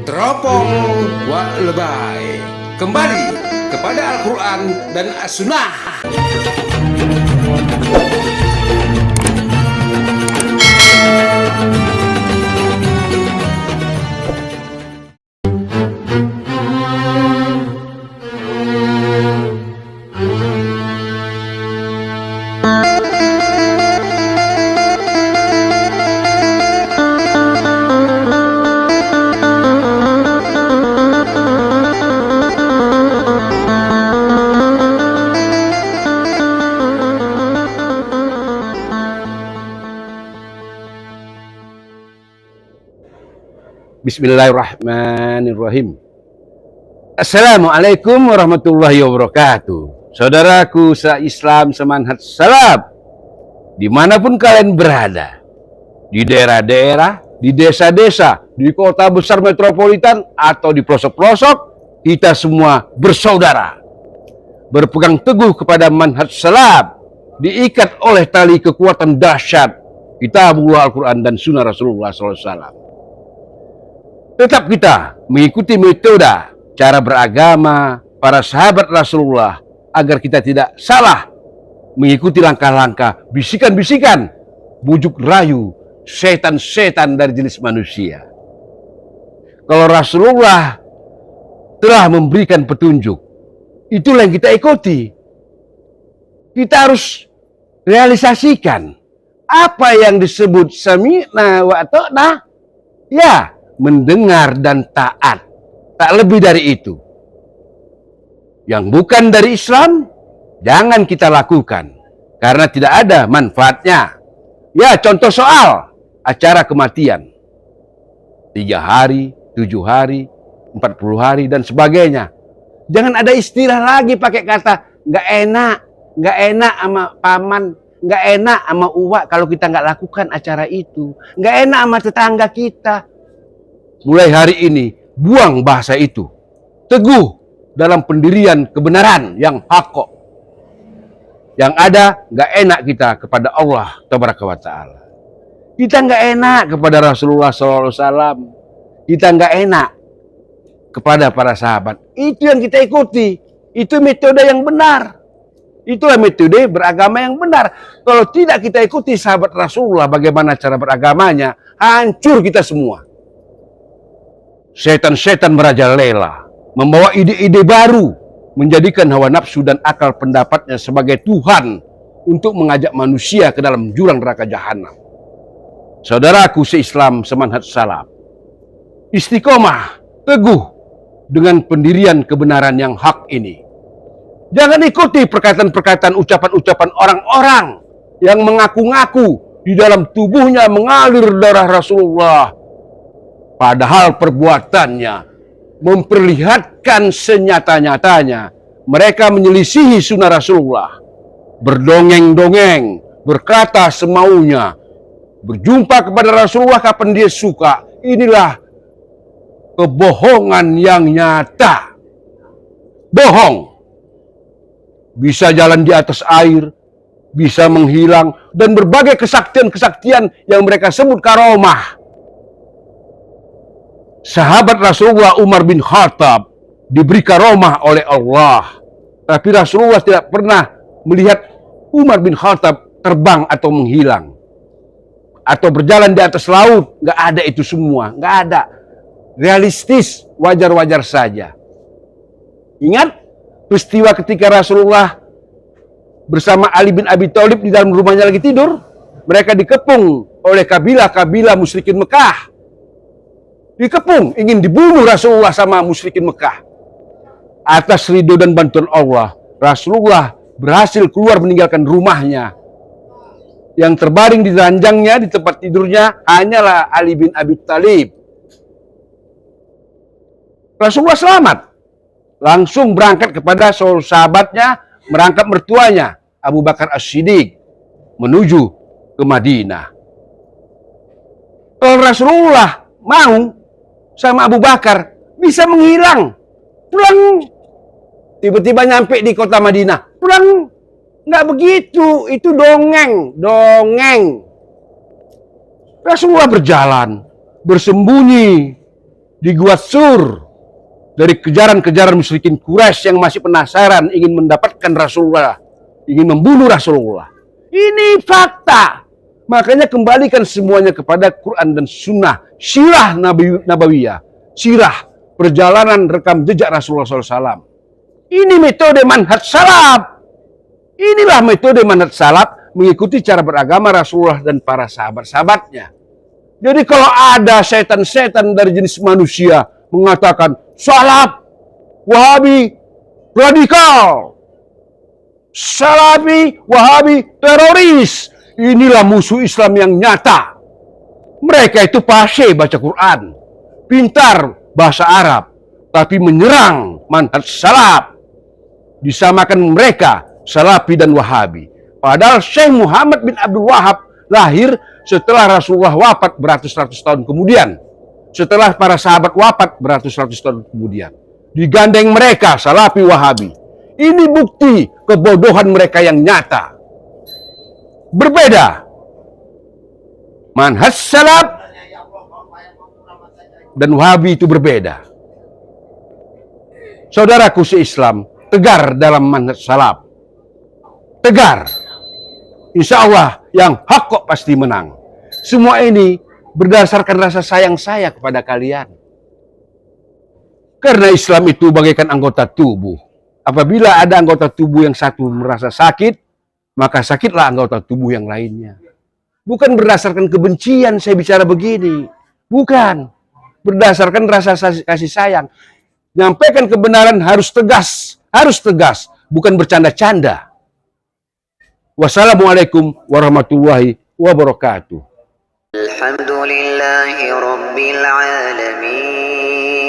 Teropong Wak Lebay kembali kepada Al-Quran dan As-Sunnah. Bismillahirrahmanirrahim. Assalamualaikum warahmatullahi wabarakatuh. Saudaraku se-Islam semanhat salaf, dimanapun kalian berada, di daerah-daerah, di desa-desa, di kota besar metropolitan, atau di pelosok-pelosok, kita semua bersaudara. Berpegang teguh kepada manhaj salaf, diikat oleh tali kekuatan dahsyat Kitabullah Al-Quran dan Sunnah Rasulullah SAW. Tetap kita mengikuti metode cara beragama para sahabat Rasulullah agar kita tidak salah mengikuti langkah-langkah bisikan-bisikan, bujuk rayu setan-setan dari jenis manusia. Kalau Rasulullah telah memberikan petunjuk, itulah yang kita ikuti. Kita harus realisasikan apa yang disebut sami'na wa ata'na. Ya, mendengar dan taat, tak lebih dari itu. Yang bukan dari Islam jangan kita lakukan karena tidak ada manfaatnya. Ya, contoh soal acara kematian, 3 hari, 7 hari, 40 hari dan sebagainya. Jangan ada istilah lagi pakai kata nggak enak sama paman, nggak enak sama uwak kalau kita nggak lakukan acara itu, nggak enak sama tetangga kita. Mulai hari ini, buang bahasa itu. Teguh dalam pendirian kebenaran yang hak. Yang ada, nggak enak kita kepada Allah Tabaraka wa Ta'ala. Kita nggak enak kepada Rasulullah SAW. Kita nggak enak kepada para sahabat. Itu yang kita ikuti. Itu metode yang benar. Itulah metode beragama yang benar. Kalau tidak kita ikuti sahabat Rasulullah, bagaimana cara beragamanya, hancur kita semua. Setan-setan merajalela, membawa ide-ide baru, menjadikan hawa nafsu dan akal pendapatnya sebagai Tuhan untuk mengajak manusia ke dalam jurang neraka jahanam. Saudaraku se-Islam semanhat salaf, istiqomah, teguh dengan pendirian kebenaran yang hak ini. Jangan ikuti perkataan-perkataan ucapan-ucapan orang-orang yang mengaku-ngaku di dalam tubuhnya mengalir darah Rasulullah, padahal perbuatannya memperlihatkan senyata-nyatanya mereka menyelisihi sunnah Rasulullah, berdongeng-dongeng, berkata semaunya, berjumpa kepada Rasulullah kapan dia suka. Inilah kebohongan yang nyata. Bohong. Bisa jalan di atas air, bisa menghilang, dan berbagai kesaktian-kesaktian yang mereka sebut karomah. Sahabat Rasulullah Umar bin Khattab diberi karomah oleh Allah. Tapi Rasulullah tidak pernah melihat Umar bin Khattab terbang atau menghilang. Atau berjalan di atas laut. Nggak ada itu semua. Nggak ada. Realistis, wajar-wajar saja. Ingat peristiwa ketika Rasulullah bersama Ali bin Abi Thalib di dalam rumahnya lagi tidur. Mereka dikepung oleh kabilah-kabilah musyrikin Mekah. Dikepung, ingin dibunuh Rasulullah sama musyrikin Mekah. Atas ridho dan bantuan Allah, Rasulullah berhasil keluar meninggalkan rumahnya. Yang terbaring di ranjangnya, di tempat tidurnya, hanyalah Ali bin Abi Thalib. Rasulullah selamat. Langsung berangkat kepada sahabatnya, merangkap mertuanya, Abu Bakar As-Siddiq, menuju ke Madinah. Kalau Rasulullah mau sama Abu Bakar, bisa menghilang, pulang, tiba-tiba nyampe di kota Madinah, pulang. Nggak begitu, itu dongeng. Rasulullah berjalan, bersembunyi di Gua Sur dari kejaran-kejaran musyrikin Quraisy yang masih penasaran ingin mendapatkan Rasulullah, ingin membunuh Rasulullah. Ini fakta. Makanya kembalikan semuanya kepada Quran dan Sunnah, sirah Nabawiyah, sirah perjalanan rekam jejak Rasulullah SAW. Ini metode manhaj salaf. Inilah metode manhaj salaf mengikuti cara beragama Rasulullah dan para sahabat-sahabatnya. Jadi kalau ada setan-setan dari jenis manusia mengatakan salaf, Wahabi, radikal, Salafi, Wahabi, teroris, inilah musuh Islam yang nyata. Mereka itu fasih baca Quran, pintar bahasa Arab, tapi menyerang manhaj salaf. Disamakan mereka Salafi dan Wahabi. Padahal Syekh Muhammad bin Abdul Wahab lahir setelah Rasulullah wafat beratus-ratus tahun kemudian. Setelah para sahabat wafat beratus-ratus tahun kemudian. Digandeng mereka Salafi Wahabi. Ini bukti kebodohan mereka yang nyata. Berbeda. Manhaj salaf dan Wahabi itu berbeda. Saudaraku se-Islam, tegar dalam manhaj salaf. Tegar. Insya Allah yang hak kok pasti menang. Semua ini berdasarkan rasa sayang saya kepada kalian. Karena Islam itu bagaikan anggota tubuh. Apabila ada anggota tubuh yang satu merasa sakit, maka sakitlah anggota tubuh yang lainnya. Bukan berdasarkan kebencian saya bicara begini. Bukan. Berdasarkan rasa kasih sayang. Nyampaikan kebenaran harus tegas. Harus tegas. Bukan bercanda-canda. Wassalamualaikum warahmatullahi wabarakatuh. Alhamdulillahi Rabbil Alamin.